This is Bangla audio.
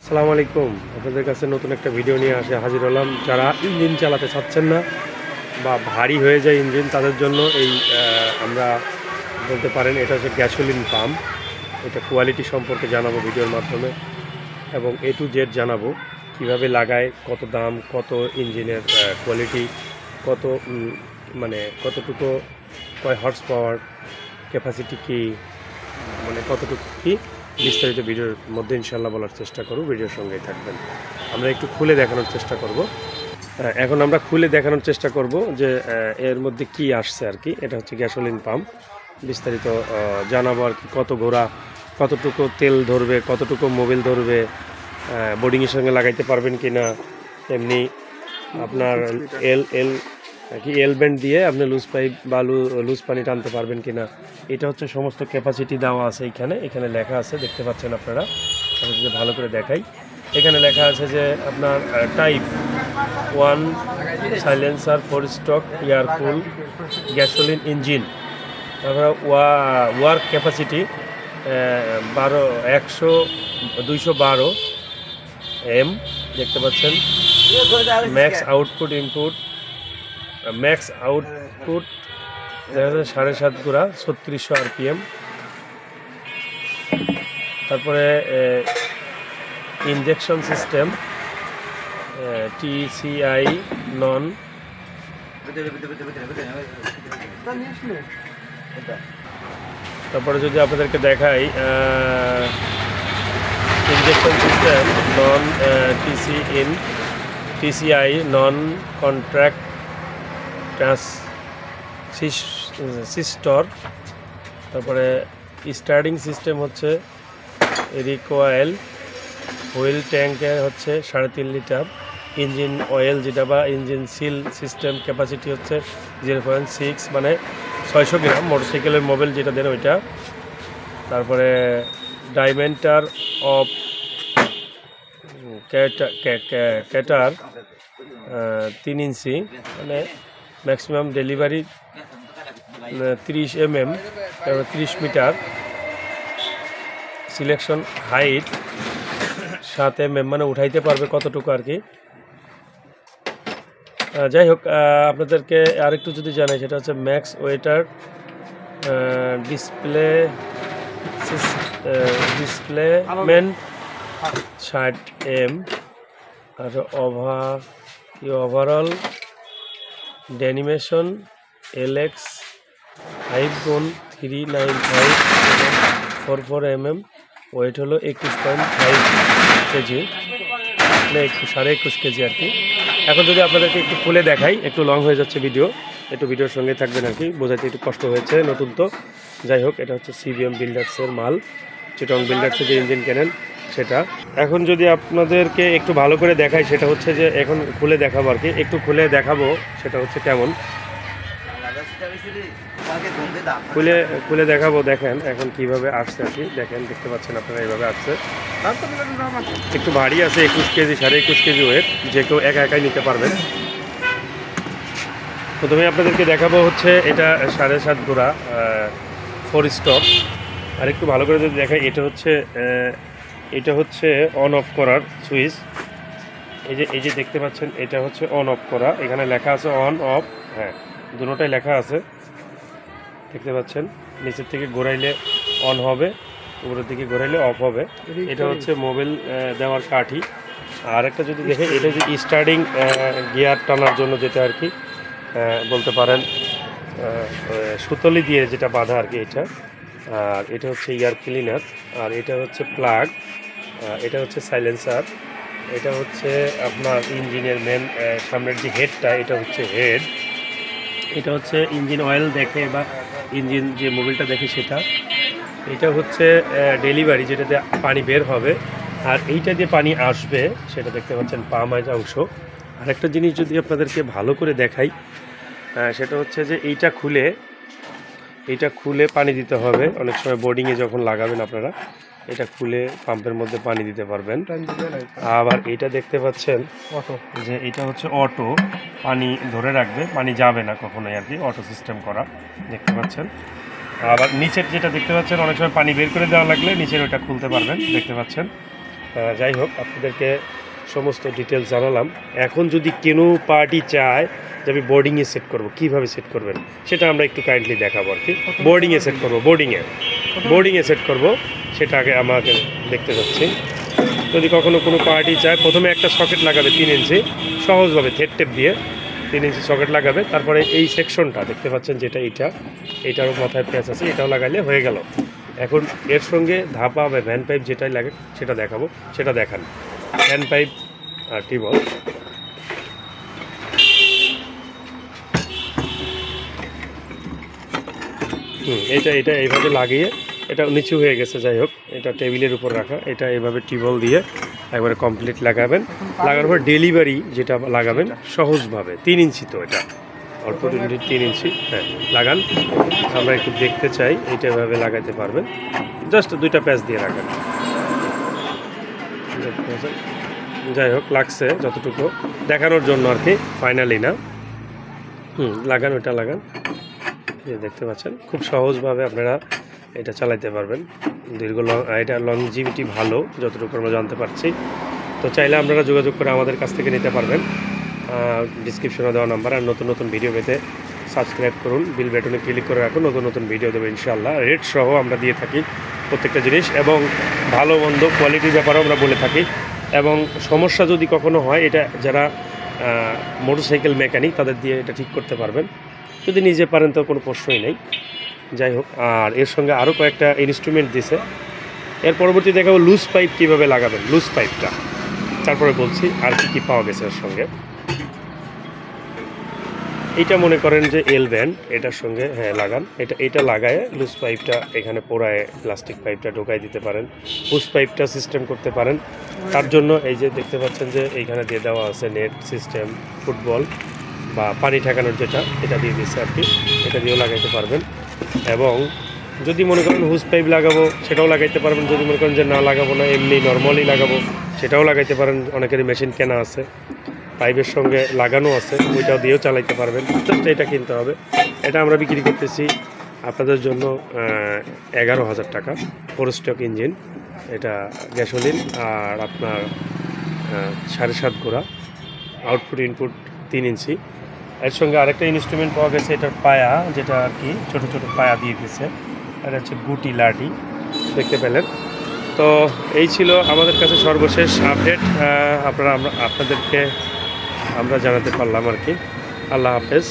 আসসালামু আলাইকুম। আপনাদের কাছে নতুন একটা ভিডিও নিয়ে আসে হাজির হলাম। যারা ইঞ্জিন চালাতে চাচ্ছেন না বা ভারী হয়ে যায় ইঞ্জিন, তাদের জন্য এই আমরা বলতে পারেন এটা হচ্ছে গ্যাসোলিন পাম্প। এটা কোয়ালিটি সম্পর্কে জানাবো ভিডিওর মাধ্যমে এবং A to Z জানাবো কিভাবে লাগায়, কত দাম, কত ইঞ্জিনের কোয়ালিটি, কত মানে কতটুকু, কয় হর্স পাওয়ার, ক্যাপাসিটি কী, মানে কতটুকু কী বিস্তারিত ভিডিওর মধ্যে ইনশাল্লাহ বলার চেষ্টা করব। ভিডিওর সঙ্গেই থাকবেন। আমরা একটু খুলে দেখানোর চেষ্টা করব। এখন আমরা খুলে দেখানোর চেষ্টা করব যে এর মধ্যে কি আসছে আর কি। এটা হচ্ছে গ্যাসোলিন পাম্প। বিস্তারিত জানাবো আর কি, কত ঘোড়া, কতটুকু তেল ধরবে, কতটুকু মোবিল ধরবে, বোর্ডিংয়ের সঙ্গে লাগাইতে পারবেন কি না, এমনি আপনার এল ব্যান্ড দিয়ে আপনি লুজ পাইপ বা লুজ পানি টানতে পারবেন কি না। এটা হচ্ছে সমস্ত ক্যাপাসিটি দেওয়া আছে এখানে লেখা আছে, দেখতে পাচ্ছেন আপনারা। আমি যদি ভালো করে দেখাই, এখানে লেখা আছে যে আপনার টাইপ 1 সাইলেন্সার 4 স্ট্রোক এয়ার কুল গ্যাসোলিন ইঞ্জিন। তারপরে ওয়ার্ক ক্যাপাসিটি 212 এম, দেখতে পাচ্ছেন। ম্যাক্স আউটপুট দেখা যাচ্ছে 7.5 গুড়া 3600 RPM। তারপরে ইনজেকশন সিস্টেম TCI নন। তারপরে যদি আপনাদেরকে দেখাই, ইনজেকশন সিস্টেম নন TCI নন কন্ট্রাক্ট ট্রান্সিস্টর। তারপরে স্টার্টিং সিস্টেম হচ্ছে রিকোয়েল, হুইল ট্যাঙ্কের হচ্ছে 3.5 লিটার। ইঞ্জিন অয়েল যেটা বা ইঞ্জিন সিল সিস্টেম ক্যাপাসিটি হচ্ছে 0.6, মানে 600 গ্রাম। মোটরসাইকেলের মোবিল যেটা দেন ওইটা। তারপরে ডাইমেন্টার অফ ক্যাটার 3 ইঞ্চি, মানে ম্যাক্সিমাম ডেলিভারি 30 mm, 30 মিটার। সিলেকশন হাইট 7 mm, মানে উঠাইতে পারবে কতটুকু আর কি। যাই হোক, আপনাদেরকে আরেকটু যদি জানাই, সেটা হচ্ছে ম্যাক্স ওয়েটার ডিসপ্লেমেন্ট 60 M। আর overall dimension LX 5x395 44 mm। Weight হলো 21.5 কেজি, মানে 21.5 কেজি আর কি। এখন যদি আপনাদেরকে একটু খুলে দেখাই, একটু লং হয়ে যাচ্ছে ভিডিও, একটু ভিডিওর সঙ্গে থাকবেন আর কি, বোঝাতে একটু কষ্ট হয়েছে, নতুন তো। যাই হোক, এটা হচ্ছে CBM বিল্ডার্সের মাল, চিটং বিল্ডার্সে যে ইঞ্জিন কেনেন সেটা। এখন যদি আপনাদেরকে একটু ভালো করে দেখাই, সেটা হচ্ছে যে এখন খুলে দেখাবো আর কি, একটু খুলে দেখাবো সেটা হচ্ছে কেমন খুলে দেখাবো। দেখেন এখন কিভাবে আসছে আর কি, দেখেন, দেখতে পাচ্ছেন আপনারা, এইভাবে আসছে। একটু ভারী আছে, 21 কেজি, 21.5 কেজি ওয়েট, যে কেউ একাই নিতে পারবেন। প্রথমে আপনাদেরকে দেখাবো হচ্ছে এটা 7.5 গুড়া 4 স্টক। আর একটু ভালো করে যদি দেখাই, এটা হচ্ছে অন অফ করার সুইচ। এই যে দেখতে পাচ্ছেন, এটা হচ্ছে অন অফ করা। এখানে লেখা আছে অন অফ, হ্যাঁ, দুটোটাই লেখা আছে, দেখতে পাচ্ছেন। নিচের থেকে ঘোরাইলে অন হবে, উপরের দিকে ঘোরাইলে অফ হবে। এটা হচ্ছে মোবিল দেওয়ার কাঠি। আর একটা যদি দেখে, এটা যে স্টার্টিং গিয়ার টানার জন্য যেটা আর কি বলতে পারেন, সুতলি দিয়ে যেটা বাঁধা আর কি এটা। আর এটা হচ্ছে এয়ার ক্লিনার। আর এটা হচ্ছে প্লাগ। এটা হচ্ছে সাইলেন্সার। এটা হচ্ছে আপনার ইঞ্জিনের মেন সামনের যে হেডটা, এটা হচ্ছে হেড। এটা হচ্ছে ইঞ্জিন অয়েল দেখে বা ইঞ্জিন যে মোবিলটা দেখে সেটা। এটা হচ্ছে ডেলিভারি, যেটাতে পানি বের হবে। আর এইটা দিয়ে পানি আসবে, সেটা দেখতে পাচ্ছেন পাম্প অংশ। আর একটা জিনিস যদি আপনাদেরকে ভালো করে দেখাই, সেটা হচ্ছে যে এইটা খুলে পানি দিতে হবে। অনেক সময় বোর্ডিংয়ে যখন লাগাবেন আপনারা, এটা খুলে পাম্পের মধ্যে পানি দিতে পারবেন। আবার এটা দেখতে পাচ্ছেন যে এটা হচ্ছে অটো, পানি ধরে রাখবে, পানি যাবে না কখনোই আর কি, অটো সিস্টেম করা, দেখতে পাচ্ছেন। আবার নিচের যেটা দেখতে পাচ্ছেন, অনেক সময় পানি বের করে দেওয়া লাগলে নিচের ওটা খুলতে পারবেন, দেখতে পাচ্ছেন। যাই হোক, আপনাদেরকে সমস্ত ডিটেলস জানালাম। এখন যদি কোনো পার্টি চায় যে আমি বোর্ডিংয়ে সেট করব, কীভাবে সেট করবেন সেটা আমরা একটু কাইন্ডলি দেখাবো আর কি। বোর্ডিংয়ে সেট করবো, বোর্ডিংয়ে সেট করব, সেটা আগে আমাকে দেখতে যাচ্ছি। যদি কখনো কোনো পার্টি চায়, প্রথমে একটা সকেট লাগাবে 3 ইঞ্চি, সহজভাবে থ্রেড টেপ দিয়ে 3 ইঞ্চি সকেট লাগাবে। তারপরে এই সেকশনটা দেখতে পাচ্ছেন যেটা এইটারও মাথায় প্যাচ আছে, এটাও লাগাইলে হয়ে গেল। এখন এর সঙ্গে ধাপা বা ভ্যান পাইপ যেটাই লাগে সেটা দেখাবো, সেটা দেখান। ভ্যান পাইপ আর টিউবওয়েল, এটা এইভাবে লাগিয়ে, এটা নিচু হয়ে গেছে, যাই হোক এটা টেবিলের উপর রাখা, এটা এইভাবে টিউবওয়েল দিয়ে একবারে কমপ্লিট লাগাবেন। লাগানোর পর ডেলিভারি যেটা লাগাবেন সহজভাবে 3 ইঞ্চি, তো এটা অল্প 3 ইঞ্চি, হ্যাঁ লাগান। আমরা একটু দেখতে চাই, এইটা এভাবে লাগাতে পারবেন, জাস্ট 2টা প্যাচ দিয়ে রাখেন। যাই হোক লাগছে যতটুকু দেখানোর জন্য আর কি, ফাইনালি না। লাগান, ওটা লাগান, দেখতে পাচ্ছেন খুব সহজভাবে আপনারা এটা চালাতে পারবেন। এটা লংজিভিটি ভালো যতটুকু আমরা জানতে পারছি। তো চাইলে আপনারা যোগাযোগ করে আমাদের কাছ থেকে নিতে পারবেন। ডিসক্রিপশনে দেওয়া নাম্বার। আর নতুন নতুন ভিডিও পেতে সাবস্ক্রাইব করুন, বিল বাটনে ক্লিক করে রাখুন, নতুন নতুন ভিডিও দেবো ইনশাআল্লাহ। রেট সহ আমরা দিয়ে থাকি প্রত্যেকটা জিনিস, এবং ভালো মন্দ কোয়ালিটির ব্যাপারেও আমরা বলে থাকি। এবং সমস্যা যদি কখনো হয়, এটা যারা মোটরসাইকেল মেকানিক তাদের দিয়ে এটা ঠিক করতে পারবেন, যদি নিজে পারেন তো কোনো প্রশ্নই নেই। যাই হোক, আর এর সঙ্গে আরও কয়েকটা ইনস্ট্রুমেন্ট দিছে। এর পরবর্তী দেখাবো লুজ পাইপ কীভাবে লাগাবেন, লুজ পাইপটা তারপরে বলছি আর কি পাওয়া গেছে এর সঙ্গে। এইটা মনে করেন যে এল ব্যান্ড, এটার সঙ্গে হ্যাঁ লাগান, এটা লাগায় লুজ পাইপটা এখানে পোড়ায় প্লাস্টিক পাইপটা ঢোকাই দিতে পারেন, লুজ পাইপটা সিস্টেম করতে পারেন। তার জন্য এই যে দেখতে পাচ্ছেন যে এইখানে দিয়ে দেওয়া আছে নেট সিস্টেম, ফুটবল বা পানি ঠেকানোর যেটা, এটা দিয়ে দিচ্ছে আর কি, এটা দিয়েও লাগাইতে পারবেন। এবং যদি মনে করেন হুজ পাইপ লাগাবো সেটাও লাগাইতে পারবেন, যদি মনে করেন যে না লাগাবো না এমনি নর্মালি লাগাবো সেটাও লাগাইতে পারেন। অনেকেরই মেশিন কেনা আছে, পাইপের সঙ্গে লাগানো আছে, ওইটাও দিয়েও চালাইতে পারবেন। জাস্ট এটা কিনতে হবে। এটা আমরা বিক্রি করতেছি আপনাদের জন্য 11,000 টাকা, 4 স্ট্রোক ইঞ্জিন, এটা গ্যাসোলিন, আর আপনার 7.5 ঘোড়া, আউটপুট ইনপুট 3 ইঞ্চি। এর সঙ্গে আরেকটা ইনস্ট্রুমেন্ট পাওয়া গেছে, এটার পায়া, যেটা আর কি ছোটো ছোটো পায়া দিয়ে দিয়েছে, এটা হচ্ছে গুটি লাঠি, দেখতে পেলেন। তো এই ছিল আমাদের কাছে সর্বশেষ আপডেট, আপনাদেরকে আমরা জানাতে পারলাম আর কি। আল্লাহ হাফেজ।